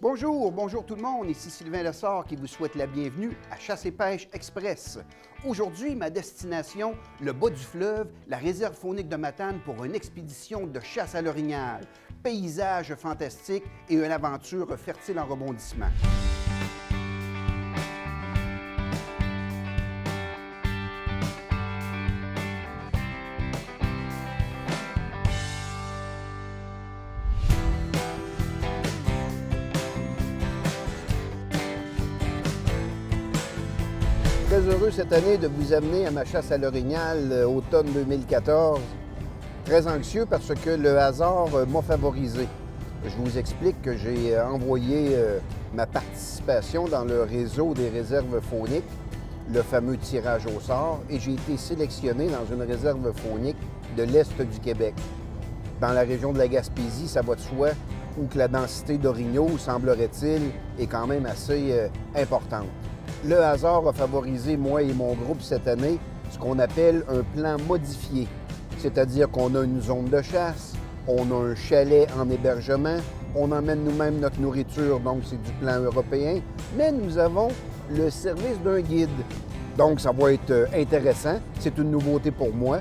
Bonjour tout le monde, ici Sylvain Lessard qui vous souhaite la bienvenue à Chasse et Pêche Express. Aujourd'hui, ma destination, le bas du fleuve, la réserve faunique de Matane pour une expédition de chasse à l'orignal. Paysage fantastique et une aventure fertile en rebondissements. Très heureux cette année de vous amener à ma chasse à l'orignal automne 2014. Très anxieux parce que le hasard m'a favorisé. Je vous explique que j'ai envoyé ma participation dans le réseau des réserves fauniques, le fameux tirage au sort, et j'ai été sélectionné dans une réserve faunique de l'Est du Québec. Dans la région de la Gaspésie, ça va de soi, où que la densité d'orignaux, semblerait-il, est quand même assez importante. Le hasard a favorisé, moi et mon groupe cette année, ce qu'on appelle un plan modifié. C'est-à-dire qu'on a une zone de chasse, on a un chalet en hébergement, on emmène nous-mêmes notre nourriture, donc c'est du plan européen, mais nous avons le service d'un guide. Donc ça va être intéressant, c'est une nouveauté pour moi.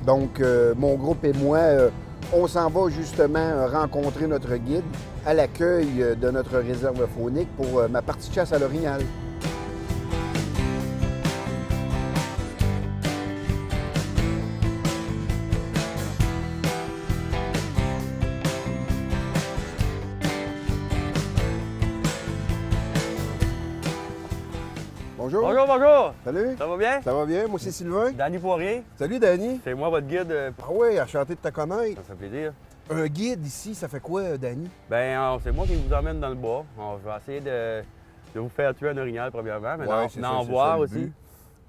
Donc mon groupe et moi, on s'en va justement rencontrer notre guide à l'accueil de notre réserve faunique pour ma partie de chasse à l'orignal. Bonjour. Bonjour! Salut. Ça va bien? Ça va bien? Moi, c'est Sylvain. Danny Poirier, Salut, Danny. c'est moi votre guide. Ah oui, enchanté de te connaître. Ça fait plaisir. Un guide ici, ça fait quoi, Danny? C'est moi qui vous emmène dans le bois. Je vais essayer de vous faire tuer un orignal, premièrement, mais Ouais, c'est ça, en c'est voir ça le aussi. but.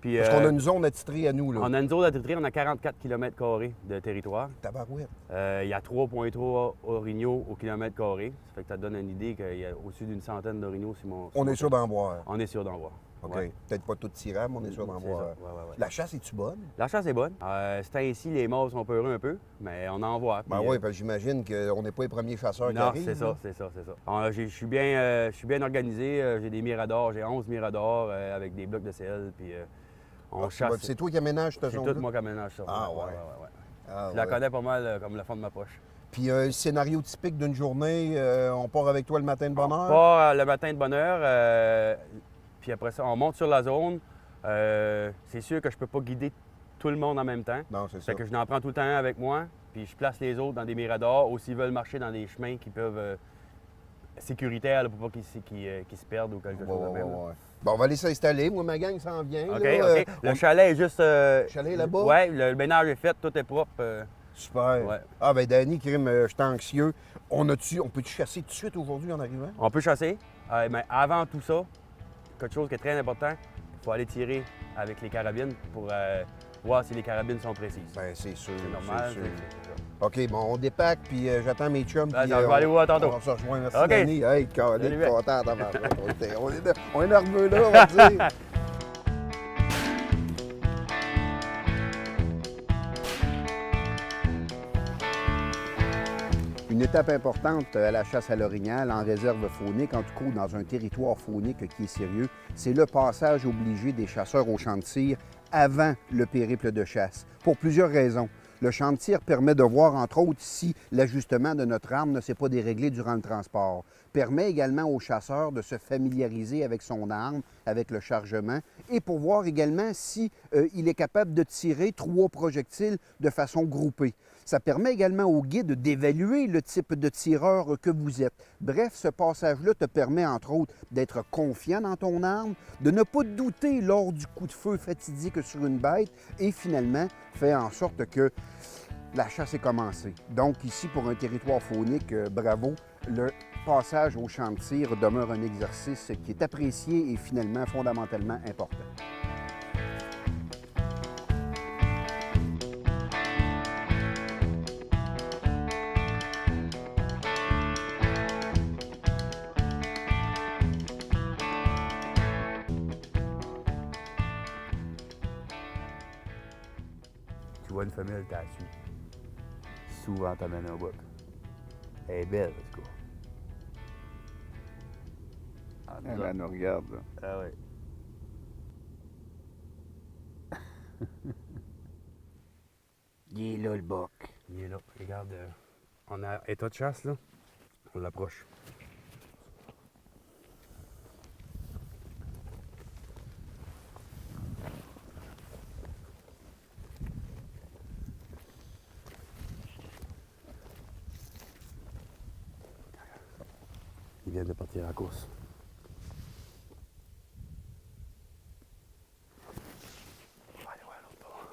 Puis, Parce qu'on a une zone attitrée à nous, là. on a une zone d'attribution, on a 44 km² de territoire. Tabarouette. Il y a 3,3 orignaux au kilomètre carré. Ça fait que ça te donne une idée qu'il y a au-dessus d'une centaine d'orignaux sur mon... On est sûr d'en voir. On est sûr d'en voir. OK. Ouais. Peut-être pas tout tirable, mais on est sûr d'en C'est voir. ça. Ouais. La chasse, est-tu bonne? La chasse est bonne. C'est ainsi, les mâles sont peureux un peu, mais on en voit. Ben Puis, oui, parce que j'imagine qu'on n'est pas les premiers chasseurs qui non, arrivent. c'est ça, là. c'est ça. Je suis bien organisé. J'ai des miradors, j'ai 11 miradors avec des blocs de sel. Puis on chasse. C'est toi qui aménages cette C'est zone-là? tout moi qui aménage ça. Ah, ouais. Ah, Je la ouais. connais pas mal comme la fond de ma poche. Puis un scénario typique d'une journée, on part avec toi le matin de bonne On heure? part le matin de bonne heure, puis après ça, on monte sur la zone. C'est sûr que je peux pas guider tout le monde en même temps. Non, c'est ça. Fait que je n'en prends tout le temps avec moi, puis je place les autres dans des miradors ou s'ils veulent marcher dans des chemins qui peuvent sécuritaires là, pour pas qu'ils se perdent ou quelque chose de même. là. Ouais. Bon, on va aller s'installer. Moi, ma gang s'en vient. OK, là. OK. Le chalet est juste. Chalet là-bas? Oui, le ménage est fait, tout est propre. Super. Ouais. Ah, ben Danny, crime, je suis anxieux. On peut-tu chasser tout de suite aujourd'hui en arrivant? On peut chasser, mais avant tout ça, quelque chose qui est très important, il faut aller tirer avec les carabines pour voir si les carabines sont précises. Ben, c'est sûr. C'est normal. c'est sûr. c'est ça. OK, bon, on dépack, puis j'attends mes chums. Ben, puis, je vais aller voir tantôt. On va se rejoindre. Merci, OK. Danny. Hey, Salut, câlé, mec. content d'avoir on est nerveux là, on va dire. Une étape importante à la chasse à l'orignal en réserve faunique, en tout cas dans un territoire faunique qui est sérieux, c'est le passage obligé des chasseurs au champ de tir avant le périple de chasse, pour plusieurs raisons. Le champ de tir permet de voir, entre autres, si l'ajustement de notre arme ne s'est pas déréglé durant le transport. Permet également au chasseur de se familiariser avec son arme, avec le chargement, et pour voir également si il est capable de tirer 3 projectiles de façon groupée. Ça permet également au guide d'évaluer le type de tireur que vous êtes. Bref, ce passage-là te permet, entre autres, d'être confiant dans ton arme, de ne pas douter lors du coup de feu fatidique sur une bête et finalement fait en sorte que la chasse est commencée. Donc ici, pour un territoire faunique, bravo, le passage au champ de tir demeure un exercice qui est apprécié et finalement fondamentalement important. Tu vois une femelle, t'as su. Souvent, t'amènes un bouc. Elle est belle, en tout cas. Elle nous regarde, là. Ah ouais. Il est là, le boc. Il est là. Regarde, on a état de chasse, là. On l'approche. Il vient de partir à la course. On va aller voir l'autre bord.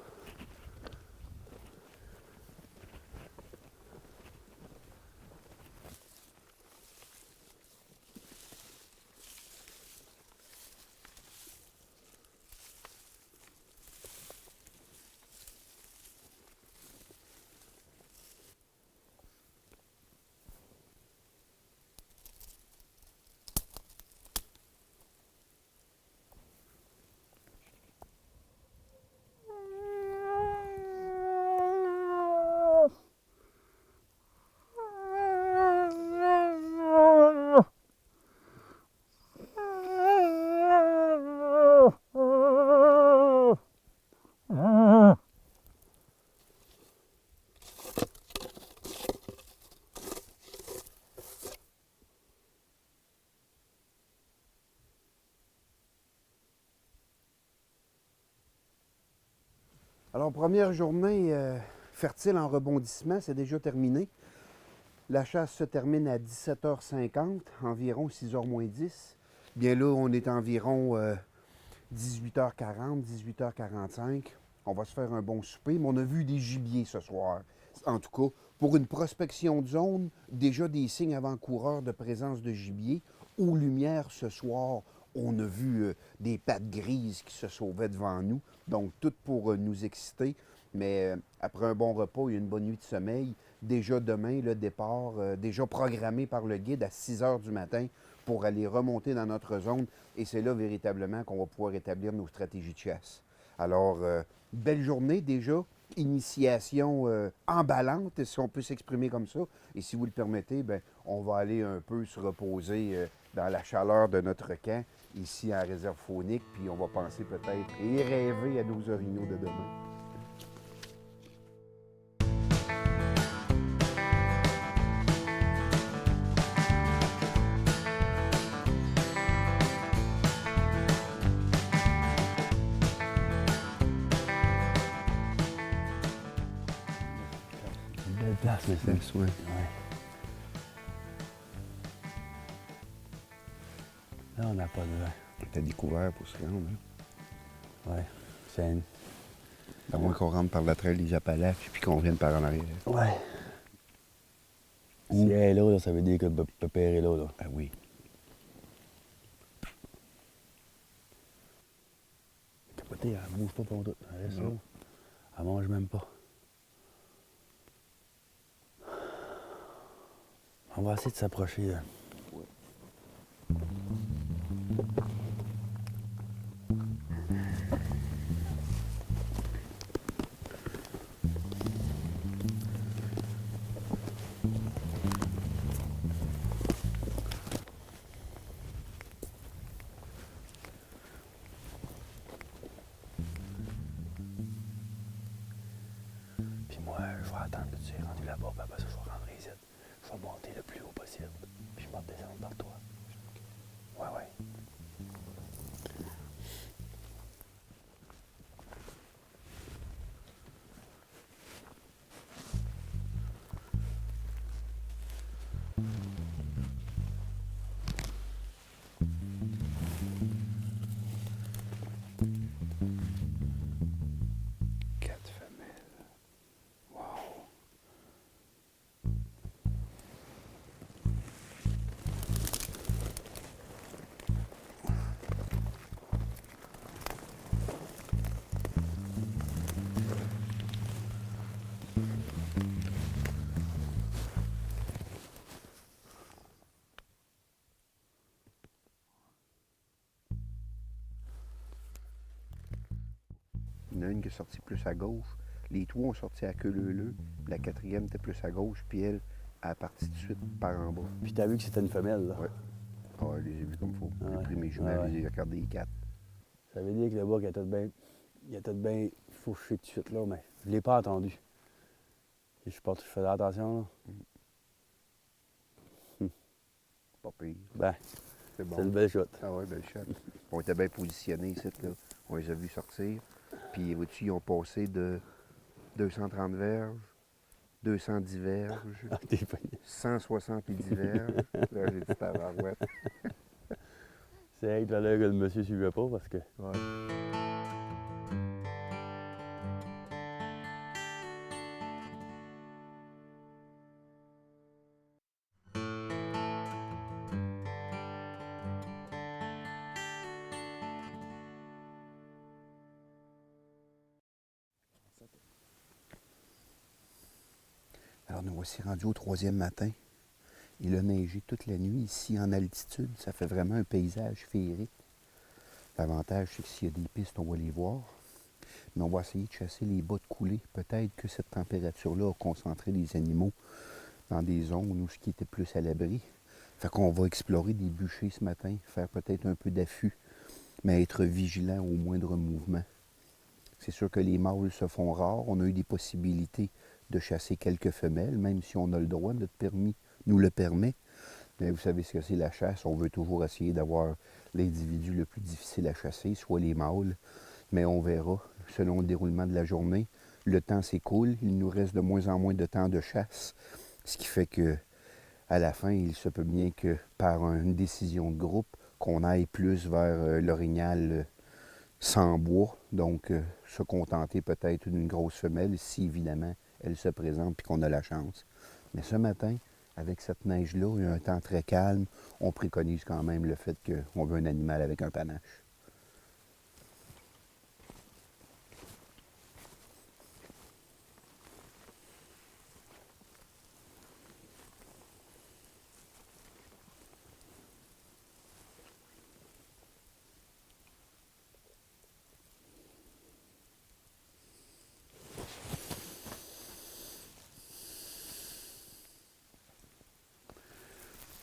Alors, première journée fertile en rebondissement, c'est déjà terminé. La chasse se termine à 17h50, environ 6h moins 10. Bien là, on est environ 18h40, 18h45. On va se faire un bon souper, mais on a vu des gibiers ce soir. En tout cas, pour une prospection de zone, déjà des signes avant-coureurs de présence de gibier. Aux lumières ce soir, on a vu des pattes grises qui se sauvaient devant nous. Donc, tout pour nous exciter. Mais après un bon repas et une bonne nuit de sommeil, déjà demain, le départ, déjà programmé par le guide à 6 h du matin pour aller remonter dans notre zone. Et c'est là véritablement qu'on va pouvoir établir nos stratégies de chasse. Alors, belle journée déjà, initiation emballante, si on peut s'exprimer comme ça. Et si vous le permettez, ben, on va aller un peu se reposer dans la chaleur de notre camp, ici en réserve faunique, puis on va penser peut-être et rêver à nos orignaux de demain. Belle place, mais c'est. Soin. Ouais. Là, on n'a pas de vent. T'as découvert pour se rendre, hein? Ouais. C'est une. À moins qu'on rentre par la trail des Appalaches puis qu'on vienne par en arrière. Ouais. Où? Si elle est là, ça veut dire que le père est là, là. Ah oui. Capoté, elle bouge pas pour tout. Elle reste là. Non. Elle mange même pas. On va essayer de s'approcher, là. Puis moi, je vais attendre que tu es rendu là-bas, puis après ça, je vais rentrer ici. Je vais monter le plus haut possible, puis je vais descendre par toi. Ouais, ouais. Quatre femelles. Wow. Il y en a une qui est sortie plus à gauche. Les trois ont sorti à queue leu-leu. La quatrième était plus à gauche, puis elle a parti de suite par en bas. Puis t'as vu que c'était une femelle, là? Ouais. Ah ouais, je les ai vus comme il faut. Ouais. J'ai pris mes jumelles, Ouais, ouais. je les ai regardées les 4. Ça veut dire que le bouc il a tout bien fauché tout de suite, là, mais je l'ai pas entendu. Je faisais attention, là. Pas pire. Ben, C'est c'est une bon. belle shot. Ah ouais, belle shot. On était bien positionnés ici, là. On les a vus sortir. Puis, vois-tu, ils ont passé de 230 verges, 210 verges, Ah, t'es pas... 170 verges. Là, j'ai dit tabarouette. C'est vrai que là, que le monsieur suivait pas parce que. Ouais. Alors, nous voici rendus au 3e matin. Il a neigé toute la nuit ici en altitude. Ça fait vraiment un paysage féerique. L'avantage, c'est que s'il y a des pistes, on va les voir. Mais on va essayer de chasser les bas de coulée. Peut-être que cette température-là a concentré les animaux dans des zones où ce qui était plus à l'abri. Fait qu'on va explorer des bûchers ce matin, faire peut-être un peu d'affût, mais être vigilant au moindre mouvement. C'est sûr que les mâles se font rares. On a eu des possibilités de chasser quelques femelles, même si on a le droit, notre permis nous le permet. Mais vous savez ce que c'est la chasse. On veut toujours essayer d'avoir l'individu le plus difficile à chasser, soit les mâles. Mais on verra, selon le déroulement de la journée. Le temps s'écoule, il nous reste de moins en moins de temps de chasse, ce qui fait que à la fin, il se peut bien que par une décision de groupe, qu'on aille plus vers l'orignal sans bois, donc se contenter peut-être d'une grosse femelle, si évidemment elle se présente et qu'on a la chance. Mais ce matin, avec cette neige-là et un temps très calme, on préconise quand même le fait qu'on veut un animal avec un panache.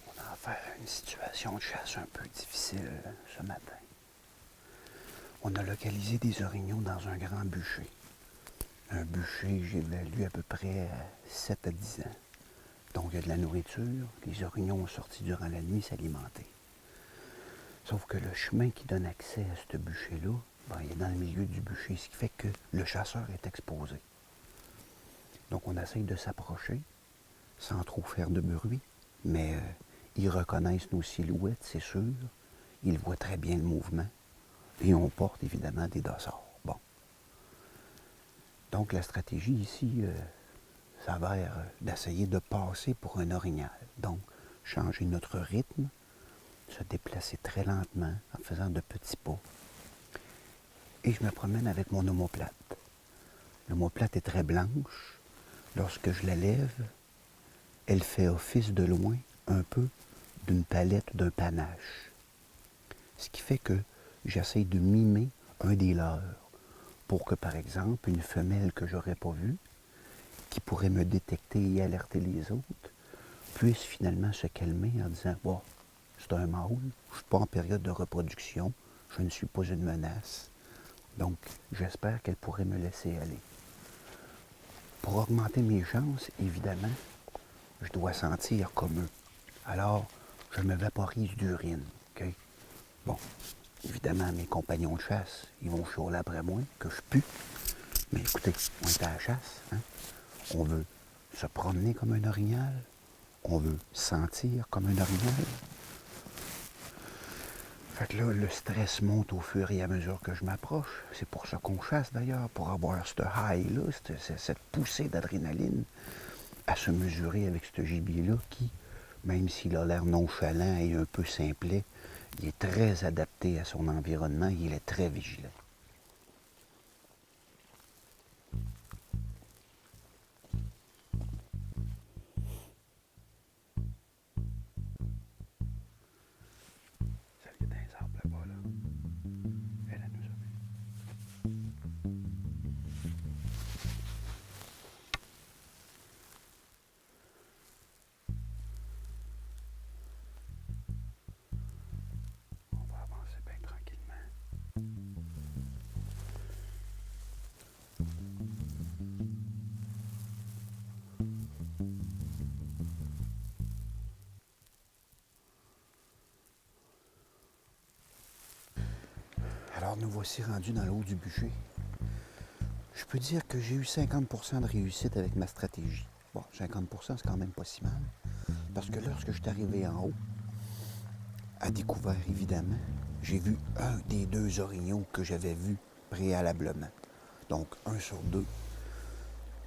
On a affaire à une situation de chasse un peu difficile ce matin. On a localisé des orignaux dans un grand bûcher. Un bûcher, j'évalue à peu près 7 à 10 ans. Donc, il y a de la nourriture. Les orignaux ont sorti durant la nuit s'alimenter. Sauf que le chemin qui donne accès à ce bûcher-là, ben, il est dans le milieu du bûcher, ce qui fait que le chasseur est exposé. Donc, on essaye de s'approcher sans trop faire de bruit, mais ils reconnaissent nos silhouettes, c'est sûr. Ils voient très bien le mouvement. Et on porte évidemment des dossards. Bon. Donc, la stratégie ici s'avère d'essayer de passer pour un orignal. Donc, changer notre rythme, se déplacer très lentement en faisant de petits pas. Et je me promène avec mon omoplate. L'omoplate est très blanche. Lorsque je la lève, elle fait office de loin un peu d'une palette, d'un panache. Ce qui fait que j'essaie de mimer un des leurs pour que, par exemple, une femelle que j'aurais pas vue, qui pourrait me détecter et alerter les autres, puisse finalement se calmer en disant « Bon, c'est un mâle, je ne suis pas en période de reproduction, je ne suis pas une menace. Donc, j'espère qu'elle pourrait me laisser aller. » Pour augmenter mes chances, évidemment, je dois sentir comme eux. Alors, je me vaporise d'urine. Okay? Bon, évidemment, mes compagnons de chasse, ils vont chialer après moi, que je pue. Mais écoutez, on est à la chasse. Hein? On veut se promener comme un orignal. On veut sentir comme un orignal. Fait que là, le stress monte au fur et à mesure que je m'approche. C'est pour ça qu'on chasse d'ailleurs, pour avoir ce high-là, cette poussée d'adrénaline, à se mesurer avec ce gibier-là qui, même s'il a l'air nonchalant et un peu simplet, il est très adapté à son environnement, il est très vigilant. Celle qui est dans les arbres là-bas, là, elle nous a vu. voici rendu dans le haut du bûcher. Je peux dire que j'ai eu 50% de réussite avec ma stratégie. Bon, 50%, c'est quand même pas si mal. Parce que lorsque je suis arrivé en haut, à découvert évidemment, j'ai vu un des 2 orignaux que j'avais vus préalablement. Donc, 1 sur 2.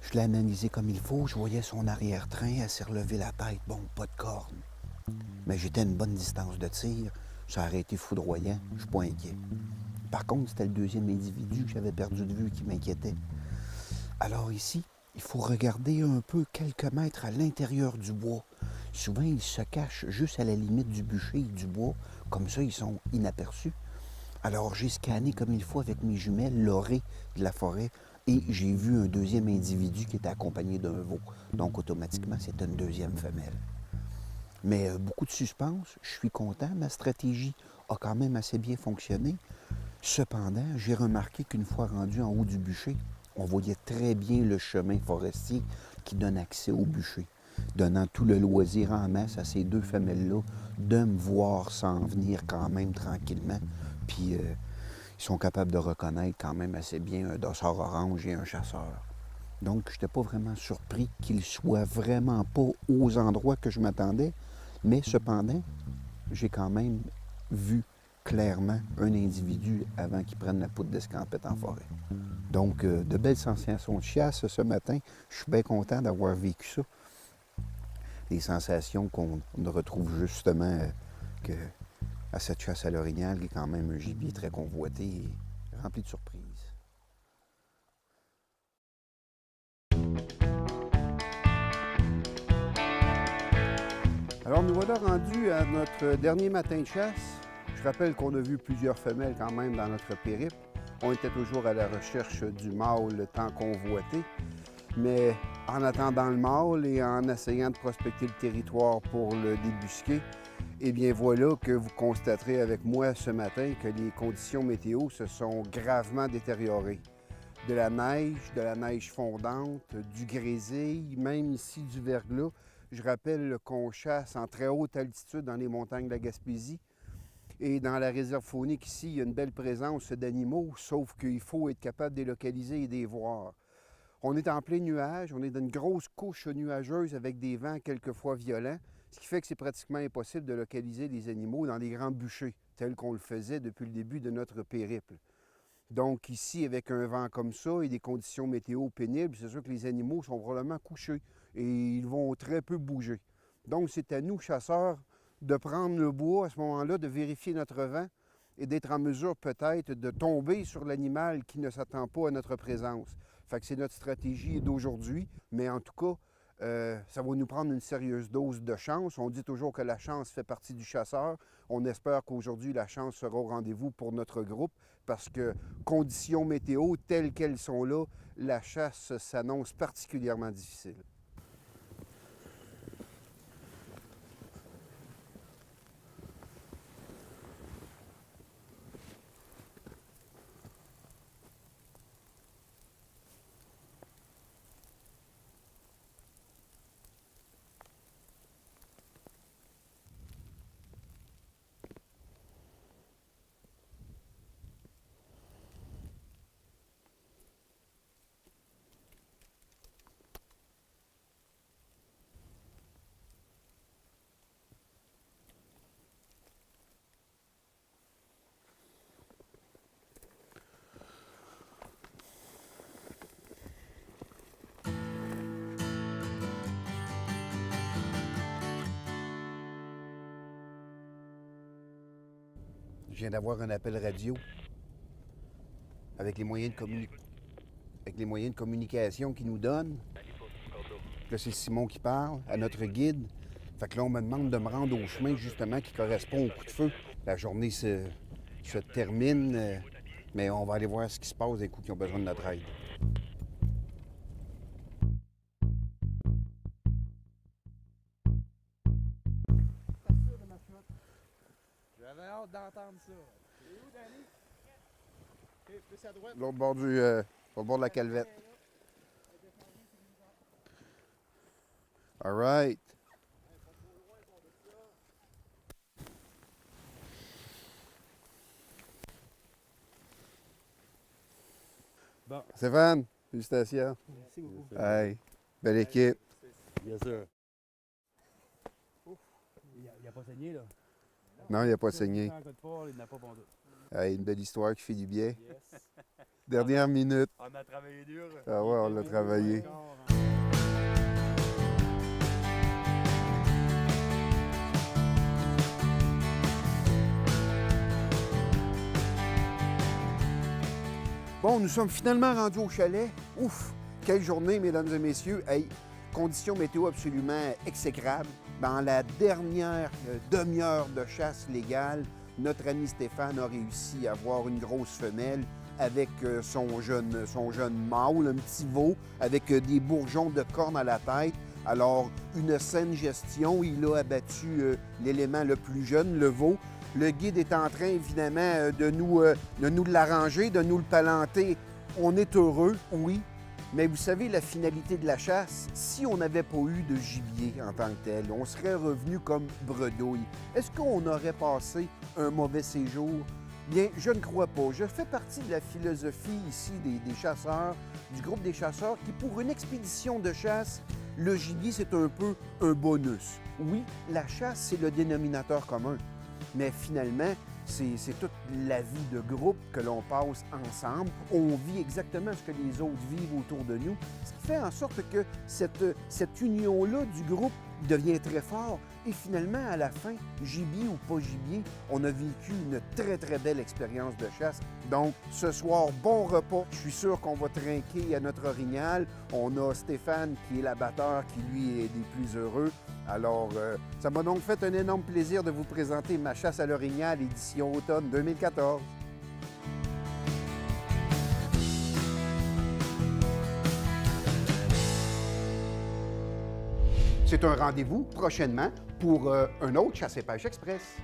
Je l'ai analysé comme il faut, je voyais son arrière-train, elle s'est relevé la tête, bon, pas de corne. Mais j'étais à une bonne distance de tir, ça aurait été foudroyant, je suis pas inquiet. Par contre, c'était le 2e individu que j'avais perdu de vue qui m'inquiétait. Alors ici, il faut regarder un peu quelques mètres à l'intérieur du bois. Souvent, ils se cachent juste à la limite du bûcher et du bois, comme ça, ils sont inaperçus. Alors, j'ai scanné comme il faut avec mes jumelles l'orée de la forêt et j'ai vu un 2e individu qui était accompagné d'un veau. Donc, automatiquement, c'est une 2e femelle. Mais beaucoup de suspense, je suis content. Ma stratégie a quand même assez bien fonctionné. Cependant, j'ai remarqué qu'une fois rendu en haut du bûcher, on voyait très bien le chemin forestier qui donne accès au bûcher, donnant tout le loisir en masse à ces 2 femelles-là de me voir s'en venir quand même tranquillement. Puis, ils sont capables de reconnaître quand même assez bien un dossard orange et un chasseur. Donc, je n'étais pas vraiment surpris qu'ils soient vraiment pas aux endroits que je m'attendais, mais cependant, j'ai quand même vu clairement un individu avant qu'il prenne la poudre d'escampette en forêt. Donc, de belles sensations de chasse ce matin. Je suis bien content d'avoir vécu ça. Des sensations qu'on ne retrouve justement que à cette chasse à l'orignal, qui est quand même un gibier très convoité et rempli de surprises. Alors, nous voilà rendus à notre dernier matin de chasse. Je rappelle qu'on a vu plusieurs femelles quand même dans notre périple. On était toujours à la recherche du mâle tant convoité. Mais en attendant le mâle et en essayant de prospecter le territoire pour le débusquer, eh bien voilà que vous constaterez avec moi ce matin que les conditions météo se sont gravement détériorées. De la neige fondante, du grésil, même ici du verglas. Je rappelle qu'on chasse en très haute altitude dans les montagnes de la Gaspésie. Et dans la réserve faunique ici, il y a une belle présence d'animaux, sauf qu'il faut être capable de les localiser et de les voir. On est en plein nuage, on est dans une grosse couche nuageuse avec des vents quelquefois violents, ce qui fait que c'est pratiquement impossible de localiser les animaux dans les grands bûchers, tels qu'on le faisait depuis le début de notre périple. Donc ici, avec un vent comme ça et des conditions météo pénibles, c'est sûr que les animaux sont probablement couchés et ils vont très peu bouger. Donc c'est à nous, chasseurs, de prendre le bois à ce moment-là, de vérifier notre vent et d'être en mesure peut-être de tomber sur l'animal qui ne s'attend pas à notre présence. Fait que c'est notre stratégie d'aujourd'hui, mais en tout cas, ça va nous prendre une sérieuse dose de chance. On dit toujours que la chance fait partie du chasseur. On espère qu'aujourd'hui, la chance sera au rendez-vous pour notre groupe parce que conditions météo telles qu'elles sont là, la chasse s'annonce particulièrement difficile. Je viens d'avoir un appel radio avec les moyens de communication qu'ils nous donnent. Là, c'est Simon qui parle à notre guide. Fait que là, on me demande de me rendre au chemin, justement, qui correspond au coup de feu. La journée se termine, mais on va aller voir ce qui se passe des coups qui ont besoin de notre aide. J'avais hâte d'entendre ça. C'est où, Danny? OK, plus à droite. L'autre bord au bord de la calvette. All right. Bon. Stéphane, félicitations. Merci beaucoup. Hey, belle équipe. Bien sûr. Il a pas saigné, là. Non, il n'a pas saigné. Il n'a pas pondu. Hey, une belle histoire qui fait du bien. Yes. Dernière minute. On a travaillé dur. Ah ouais, on l'a travaillé. Bon, nous sommes finalement rendus au chalet. Ouf! Quelle journée, mesdames et messieurs. Hey, conditions météo absolument exécrables. Dans la dernière demi-heure de chasse légale, notre ami Stéphane a réussi à avoir une grosse femelle avec son jeune mâle, un petit veau, avec des bourgeons de cornes à la tête. Alors, une saine gestion, il a abattu l'élément le plus jeune, le veau. Le guide est en train, évidemment, de nous l'arranger, de nous le palanter. On est heureux, oui, mais vous savez, la finalité de la chasse, si on n'avait pas eu de gibier en tant que tel, on serait revenu comme bredouille. Est-ce qu'on aurait passé un mauvais séjour? Bien, je ne crois pas. Je fais partie de la philosophie ici des chasseurs, du groupe des chasseurs, qui, pour une expédition de chasse, le gibier, c'est un peu un bonus. Oui, la chasse, c'est le dénominateur commun. Mais finalement, c'est toute la vie de groupe que l'on passe ensemble. On vit exactement ce que les autres vivent autour de nous, ce qui fait en sorte que cette union-là du groupe devient très fort. Et finalement, à la fin, gibier ou pas gibier, on a vécu une très, très belle expérience de chasse. Donc, ce soir, bon repas. Je suis sûr qu'on va trinquer à notre orignal. On a Stéphane, qui est l'abatteur, qui, lui, est des plus heureux. Alors, ça m'a donc fait un énorme plaisir de vous présenter ma chasse à l'orignal édition automne 2014. C'est un rendez-vous prochainement pour un autre Chasse et Pêche Express.